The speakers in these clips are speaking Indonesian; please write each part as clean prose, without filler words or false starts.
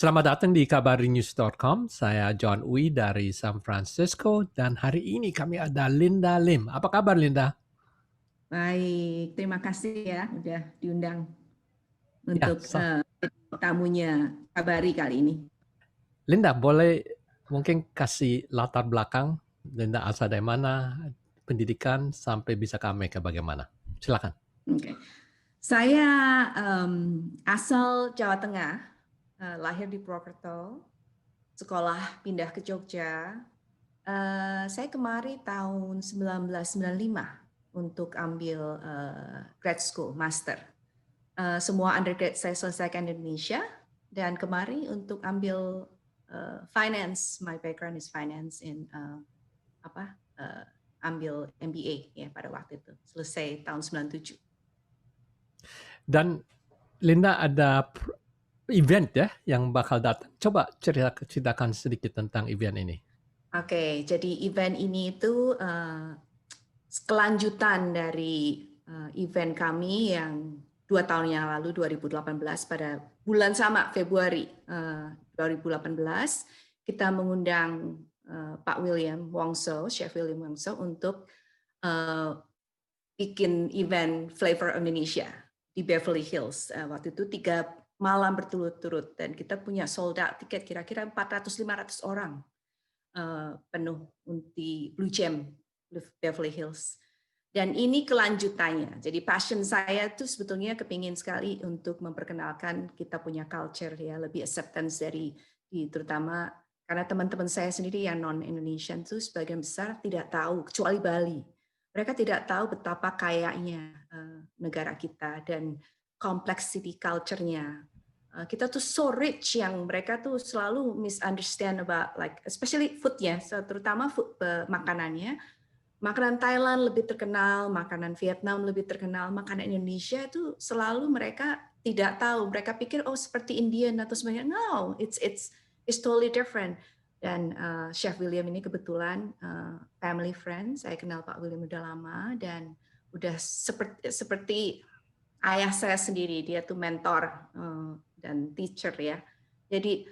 Selamat datang di kabarinews.com. Saya John Uy dari San Francisco dan hari ini kami ada Linda Lim. Apa kabar Linda? Baik, terima kasih ya udah diundang Ya, untuk tamunya Kabari kali ini. Linda boleh mungkin kasih latar belakang Linda asal dari mana, pendidikan sampai bisa ke Amerika bagaimana? Silakan. Oke. Saya asal Jawa Tengah, lahir di Purwokerto, sekolah pindah ke Jogja. Saya kemari tahun 1995 untuk ambil grad school, master. Semua undergrad saya selesaikan di Indonesia dan kemari untuk ambil finance. My background is finance in ambil MBA ya pada waktu itu. Selesai tahun 97. Dan Linda ada event ya yang bakal datang. Coba ceritakan sedikit tentang event ini. Oke, jadi event ini itu kelanjutan dari event kami yang 2 tahun yang lalu 2018 pada bulan sama Februari 2018 kita mengundang Pak William Wongso, Chef William Wongso untuk bikin event Flavor Indonesia di Beverly Hills. Waktu itu 3 malam berturut-turut dan kita punya sold out tiket kira-kira 400-500 orang penuh di Blue Gem Beverly Hills. Dan ini kelanjutannya. Jadi passion saya tuh sebetulnya kepingin sekali untuk memperkenalkan kita punya culture ya, lebih acceptance dari terutama karena teman-teman saya sendiri yang non-Indonesian tuh sebagian besar tidak tahu kecuali Bali. Mereka tidak tahu betapa kayanya negara kita dan complexity culture-nya. Kita tuh so rich yang mereka tuh selalu misunderstand about like especially food ya, terutama food makanannya. Makanan Thailand lebih terkenal, makanan Vietnam lebih terkenal, makanan Indonesia itu selalu mereka tidak tahu. Mereka pikir oh seperti Indian atau sebagainya. No, it's totally different. Dan Chef William ini kebetulan family friend. Saya kenal Pak William udah lama dan udah seperti ayah saya sendiri. Dia tuh mentor dan teacher ya. Jadi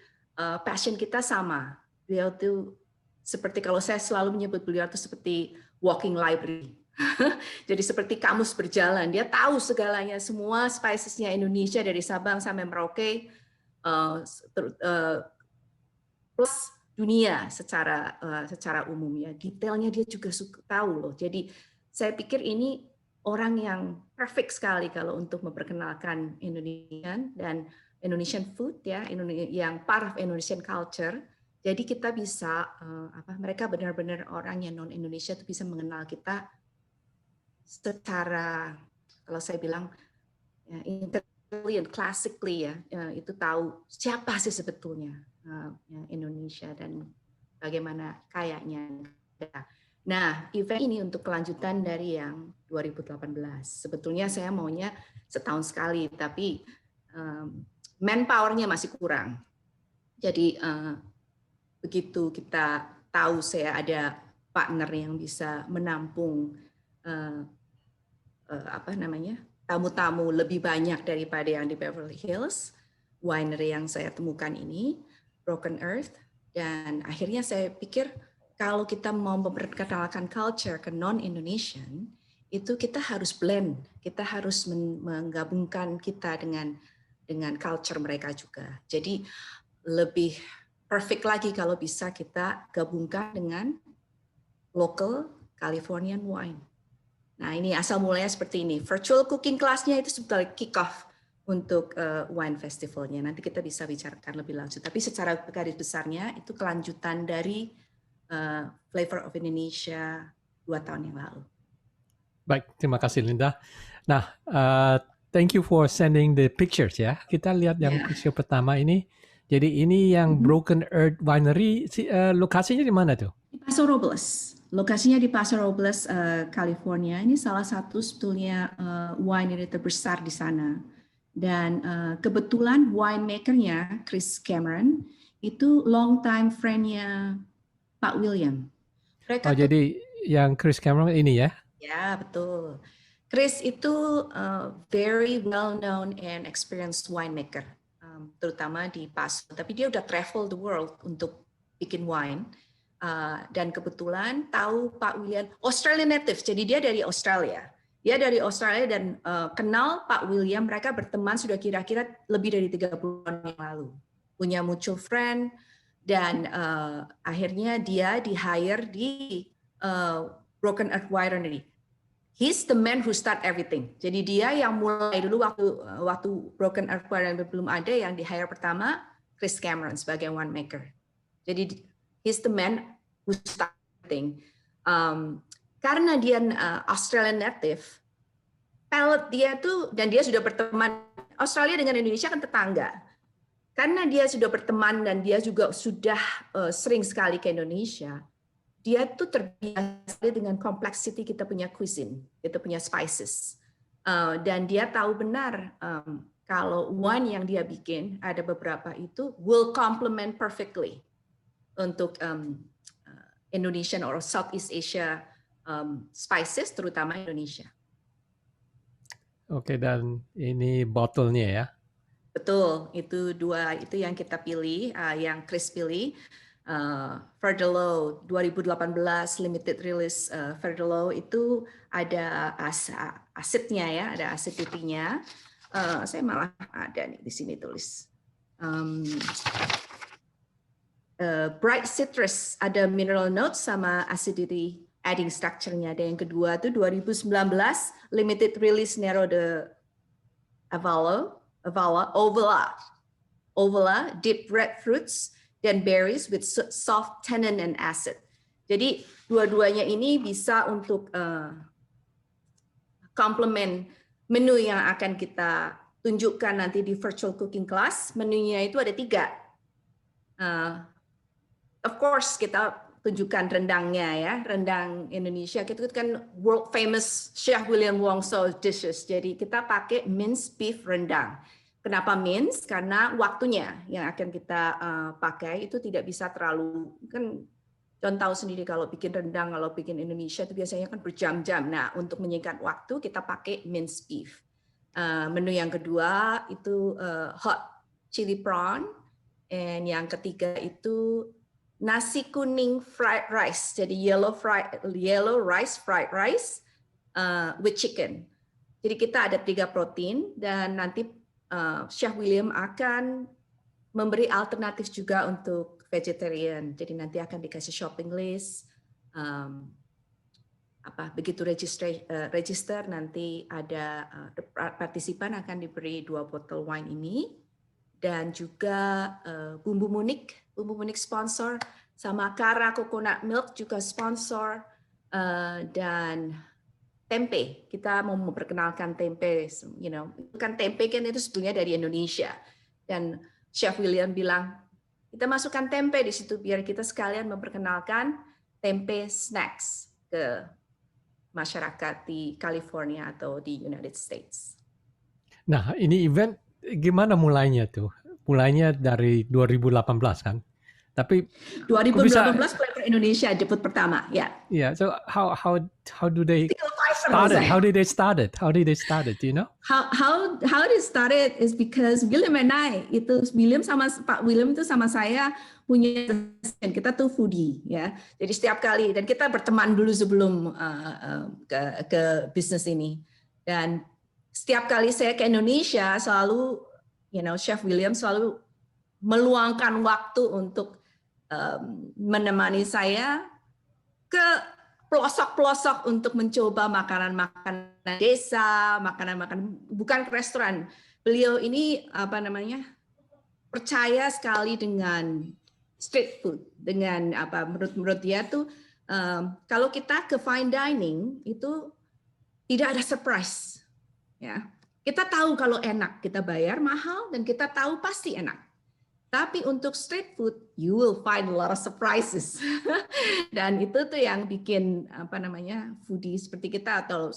passion kita sama. Beliau tuh seperti kalau saya selalu menyebut beliau tuh seperti walking library. Jadi seperti kamus berjalan. Dia tahu segalanya, semua spicesnya Indonesia dari Sabang sampai Merauke, plus dunia secara umum ya. Detailnya dia juga tahu loh. Jadi saya pikir ini orang yang perfect sekali kalau untuk memperkenalkan Indonesian dan Indonesian food ya, yang part of Indonesian culture. Jadi kita bisa mereka benar-benar orang yang non Indonesia itu bisa mengenal kita secara kalau saya bilang ya, intelligent, classically ya, itu tahu siapa sih sebetulnya Indonesia dan bagaimana kayanya. Nah, event ini untuk kelanjutan dari yang 2018. Sebetulnya saya maunya setahun sekali, tapi manpower-nya masih kurang. Jadi begitu kita tahu saya ada partner yang bisa menampung tamu-tamu lebih banyak daripada yang di Beverly Hills, winery yang saya temukan ini, Broken Earth, dan akhirnya saya pikir kalau kita mau memperkenalkan culture ke non-Indonesian, itu kita harus blend, kita harus menggabungkan kita dengan culture mereka juga. Jadi lebih perfect lagi kalau bisa kita gabungkan dengan local Californian wine. Nah ini asal mulanya seperti ini. Virtual cooking class-nya itu sebetulnya kick off untuk wine festivalnya. Nanti kita bisa bicarakan lebih lanjut. Tapi secara garis besarnya itu kelanjutan dari Flavor of Indonesia 2 tahun yang lalu. Baik, terima kasih Linda. Nah, thank you for sending the pictures ya. Kita lihat yang picture pertama ini. Jadi ini yang Broken Earth Winery, lokasinya di mana tuh? Di Paso Robles. Lokasinya di Paso Robles, California. Ini salah satu sebetulnya winery terbesar di sana. Dan kebetulan winemaker-nya Chris Cameron itu long time friend-nya Pak William. Jadi yang Chris Cameron ini ya? Ya, betul. Chris itu very well known and experienced winemaker. terutama di Paso. Tapi dia udah travel the world untuk bikin wine. Dan kebetulan tahu Pak William, Australian native, jadi dia dari Australia. Dia dari Australia dan kenal Pak William, mereka berteman sudah kira-kira lebih dari 30 tahun yang lalu. Punya mutual friend, dan akhirnya dia di-hire di Broken Earth Winery. He's the man who start everything. Jadi dia yang mulai dulu waktu Broken Earth Winery belum ada, yang di-hire pertama Chris Cameron sebagai winemaker. Jadi he's the man who start everything. Karena dia Australian native, palate dia tuh, dan dia sudah berteman, Australia dengan Indonesia kan tetangga. Karena dia sudah berteman dan dia juga sudah sering sekali ke Indonesia, dia tuh terbiasa dengan complexity kita punya cuisine, kita punya spices. Dan dia tahu benar kalau wine yang dia bikin, ada beberapa itu will complement perfectly untuk Indonesian or Southeast Asia spices, terutama Indonesia. Oke, dan ini botolnya ya. Betul, itu dua, itu yang kita pilih, yang Chris pilih. Verdelo 2018 limited release Verdelo itu ada asidnya ya, ada acidity-nya. Saya malah ada nih di sini tulis. Bright citrus, ada mineral notes sama acidity adding structure-nya. Dan yang kedua itu 2019 limited release Nero de Ovala, deep red fruits dan berries with soft tannin and acid. Jadi dua-duanya ini bisa untuk complement menu yang akan kita tunjukkan nanti di virtual cooking class. Menunya itu ada 3. Of course kita tunjukkan rendangnya ya, rendang Indonesia itu kan world famous Chef William Wongso dishes. Jadi kita pakai minced beef rendang. Kenapa minced? Karena waktunya yang akan kita pakai itu tidak bisa terlalu, kan John tahu sendiri kalau bikin rendang, kalau bikin Indonesia itu biasanya kan berjam-jam. Nah, untuk menyingkat waktu kita pakai minced beef. Menu yang kedua itu hot chili prawn, dan yang ketiga itu nasi kuning fried rice, jadi yellow rice fried rice with chicken. Jadi kita ada 3 protein, dan nanti Chef William akan memberi alternatif juga untuk vegetarian. Jadi nanti akan dikasih shopping list. Begitu register nanti ada partisipan akan diberi 2 botol wine ini, dan juga bumbu munik sponsor, sama Kara coconut milk juga sponsor, dan tempe. Kita mau memperkenalkan tempe, kan tempe kan itu sebetulnya dari Indonesia. Dan Chef William bilang, kita masukkan tempe di situ biar kita sekalian memperkenalkan tempe snacks ke masyarakat di California atau di United States. Nah, ini event gimana mulainya tuh? Mulainya dari 2018 kan? Tapi 2018 Flavor Indonesia debut pertama, ya. Yeah. So how do they start it? How did they start it? Do you know? How it started is because William and I, William sama Pak William itu sama saya punya, kita tuh foodie ya. Jadi setiap kali, dan kita berteman dulu sebelum ke bisnis ini. Dan setiap kali saya ke Indonesia selalu, Chef William selalu meluangkan waktu untuk menemani saya ke pelosok-pelosok untuk mencoba makanan-makanan desa, makanan-makanan bukan ke restoran. Beliau ini percaya sekali dengan street food, dengan menurut dia tuh kalau kita ke fine dining itu tidak ada surprise, ya. Kita tahu kalau enak, kita bayar mahal dan kita tahu pasti enak. Tapi untuk street food, you will find a lot of surprises. Dan itu tuh yang bikin foodie seperti kita atau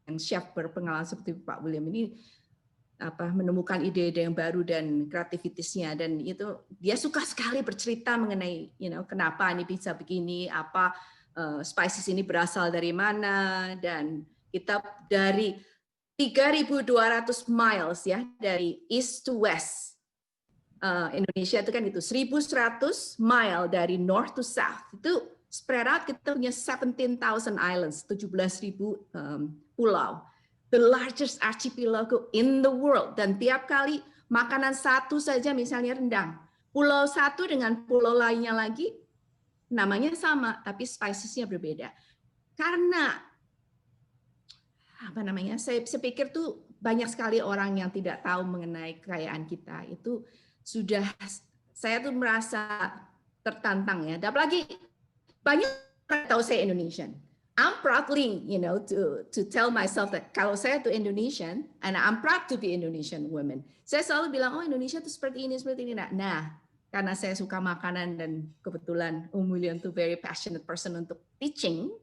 yang chef berpengalaman seperti Pak William ini menemukan ide-ide yang baru dan kreativitasnya, dan itu dia suka sekali bercerita mengenai kenapa ini bisa begini, spices ini berasal dari mana, dan kita dari 3.200 miles ya dari east to west. Indonesia itu kan itu 1.100 mile dari north to south. Itu spread out, kita punya 17,000 islands, 17.000 pulau. The largest archipelago in the world. Dan tiap kali makanan satu saja misalnya rendang. Pulau satu dengan pulau lainnya lagi namanya sama, tapi spicesnya berbeda. Karena apa namanya? Saya pikir tuh banyak sekali orang yang tidak tahu mengenai kekayaan kita. Itu sudah saya tuh merasa tertantang ya. Dan apalagi banyak orang tahu saya Indonesian. I'm proudly, to tell myself that kalau saya tuh Indonesian, and I'm proud to be Indonesian woman. Saya selalu bilang, oh Indonesia tuh seperti ini, seperti ini. Nah, karena saya suka makanan dan kebetulan William tuh very passionate person untuk teaching.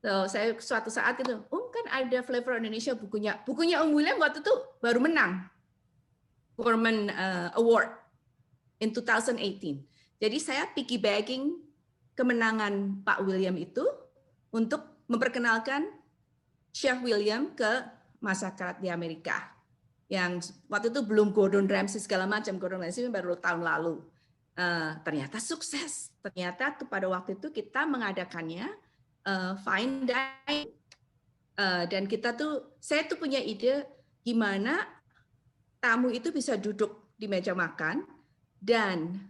So, saya suatu saat itu, kan ada Flavor Indonesia bukunya William waktu itu baru menang Gorman Award in 2018. Jadi saya piggybacking kemenangan Pak William itu untuk memperkenalkan Chef William ke masyarakat di Amerika. Yang waktu itu belum Gordon Ramsay segala macam, Gordon Ramsay baru tahun lalu. Ternyata sukses. Ternyata tuh pada waktu itu kita mengadakannya fine dining. Dan saya tuh punya ide gimana tamu itu bisa duduk di meja makan dan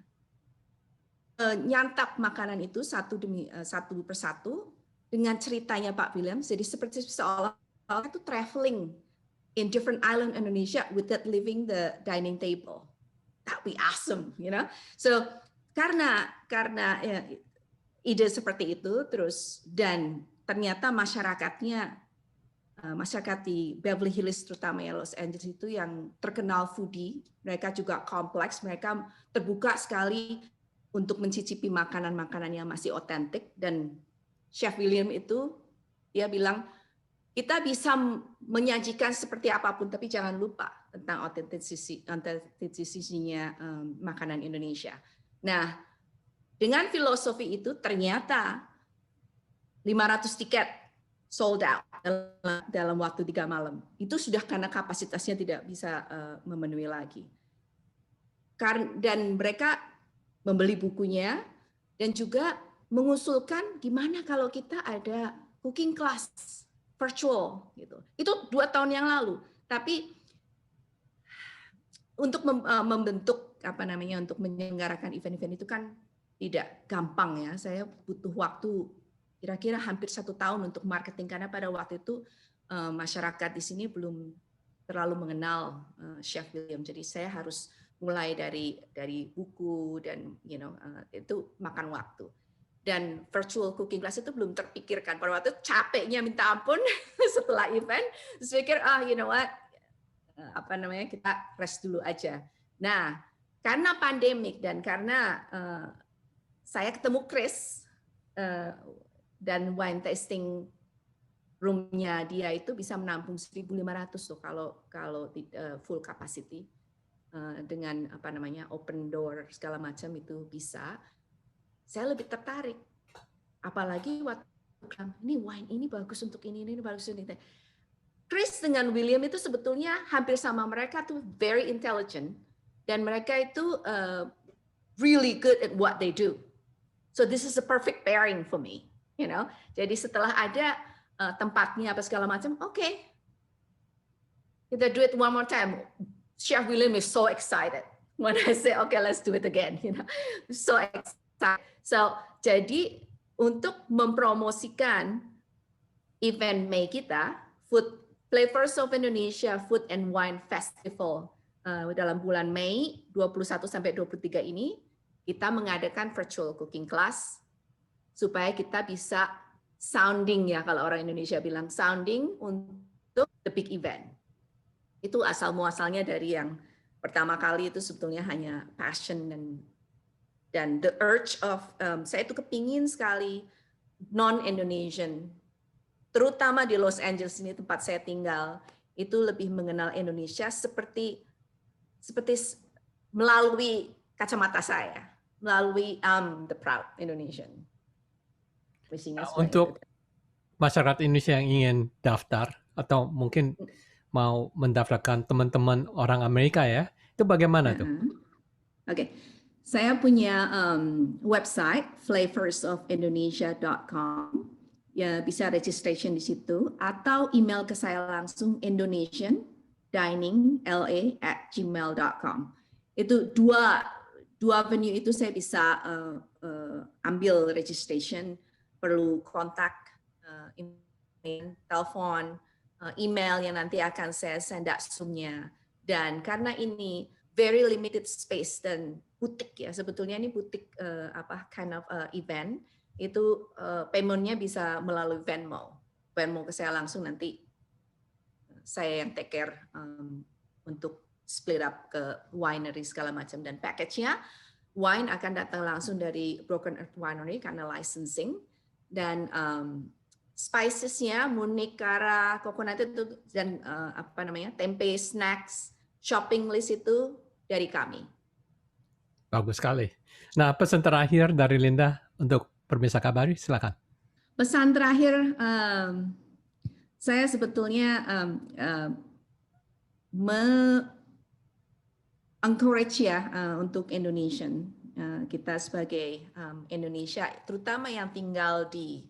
nyantap makanan itu satu persatu dengan ceritanya Pak William. Jadi seperti seolah-olah itu traveling in different island Indonesia without leaving the dining table. That would be awesome, So karena ide seperti itu terus dan ternyata masyarakat di Beverly Hills terutama ya Los Angeles itu yang terkenal foodie, mereka juga kompleks, mereka terbuka sekali untuk mencicipi makanan-makanan yang masih otentik. Dan Chef William itu dia bilang kita bisa menyajikan seperti apapun tapi jangan lupa tentang otentisisinya makanan Indonesia. Nah, dengan filosofi itu ternyata 500 tiket sold out dalam waktu 3 malam. Itu sudah karena kapasitasnya tidak bisa memenuhi lagi. Dan mereka membeli bukunya dan juga mengusulkan gimana kalau kita ada cooking class virtual gitu. Itu 2 tahun yang lalu. Tapi untuk membentuk untuk menyelenggarakan event-event itu kan tidak gampang ya. Saya butuh waktu kira-kira hampir 1 tahun untuk marketing karena pada waktu itu masyarakat di sini belum terlalu mengenal Chef William. Jadi saya harus mulai dari buku dan itu makan waktu. Dan virtual cooking class itu belum terpikirkan. Pada waktu itu capeknya minta ampun setelah event. Saya pikir kita rest dulu aja. Nah, karena pandemik dan karena saya ketemu Chris dan wine tasting room-nya dia itu bisa menampung 1.500 tuh kalau full capacity. Dengan open door segala macam itu bisa, saya lebih tertarik. Apalagi waktu ini wine ini bagus untuk ini bagus untuk ini. Chris dengan William itu sebetulnya hampir sama, mereka tuh very intelligent dan mereka itu really good at what they do. So this is a perfect pairing for me, Jadi setelah ada tempatnya apa segala macam, okay, kita do it one more time. Chef William is so excited when I say, okay, let's do it again. So excited. So, jadi untuk mempromosikan event Mei kita, Flavors of Indonesia Food and Wine Festival dalam bulan Mei 21 sampai 23 ini, kita mengadakan virtual cooking class supaya kita bisa sounding ya, kalau orang Indonesia bilang sounding untuk the big event. Itu asal muasalnya dari yang pertama kali itu sebetulnya hanya passion dan the urge of saya itu kepingin sekali non-Indonesian, terutama di Los Angeles ini tempat saya tinggal, itu lebih mengenal Indonesia seperti melalui kacamata saya, melalui the proud Indonesian. Untuk masyarakat Indonesia yang ingin daftar atau mungkin mau mendaftarkan teman-teman orang Amerika ya. Itu bagaimana tuh? Oke, saya punya website flavorsofIndonesia.com. Ya, bisa registration di situ atau email ke saya langsung indonesiandining@gmail.com. Itu dua venue itu saya bisa ambil registration, perlu kontak, telepon, email yang nanti akan saya send Zoom-nya. Dan karena ini very limited space dan butik ya, sebetulnya ini butik kind of event, itu payment-nya bisa melalui Venmo ke saya langsung, nanti saya yang take care untuk split up ke winery segala macam, dan package-nya wine akan datang langsung dari Broken Earth Winery karena licensing, dan spices-nya Munich, Kara, coconut itu, dan tempe, snacks, shopping list itu dari kami. Bagus sekali. Nah, pesan terakhir dari Linda untuk Pemirsa Kabari, silakan. Pesan terakhir, saya sebetulnya encourage ya untuk Indonesian, kita sebagai Indonesia, terutama yang tinggal di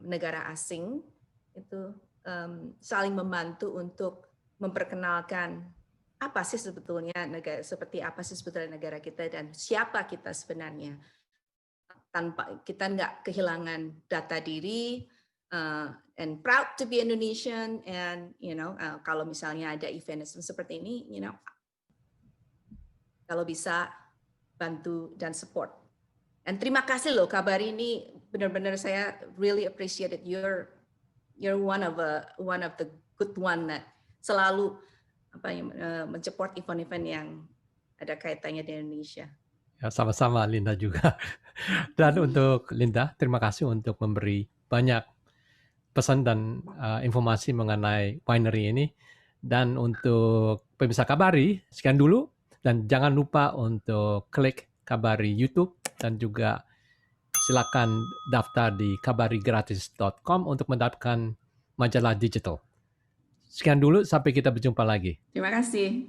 negara asing, itu saling membantu untuk memperkenalkan apa sih sebetulnya negara, seperti apa sih sebetulnya negara kita dan siapa kita sebenarnya, tanpa kita nggak kehilangan data diri, and proud to be Indonesian, and kalau misalnya ada event seperti ini, kalau bisa bantu dan support. Dan terima kasih loh Kabari, ini benar-benar saya really appreciate it. You're one of the good one that selalu mensupport event-event yang ada kaitannya di Indonesia. Ya, sama-sama Linda juga. Dan untuk Linda, terima kasih untuk memberi banyak pesan dan informasi mengenai winery ini. Dan untuk pemirsa Kabari, sekian dulu. Dan jangan lupa untuk klik Kabari YouTube, dan juga silakan daftar di kabarigratis.com untuk mendapatkan majalah digital. Sekian dulu, sampai kita berjumpa lagi. Terima kasih.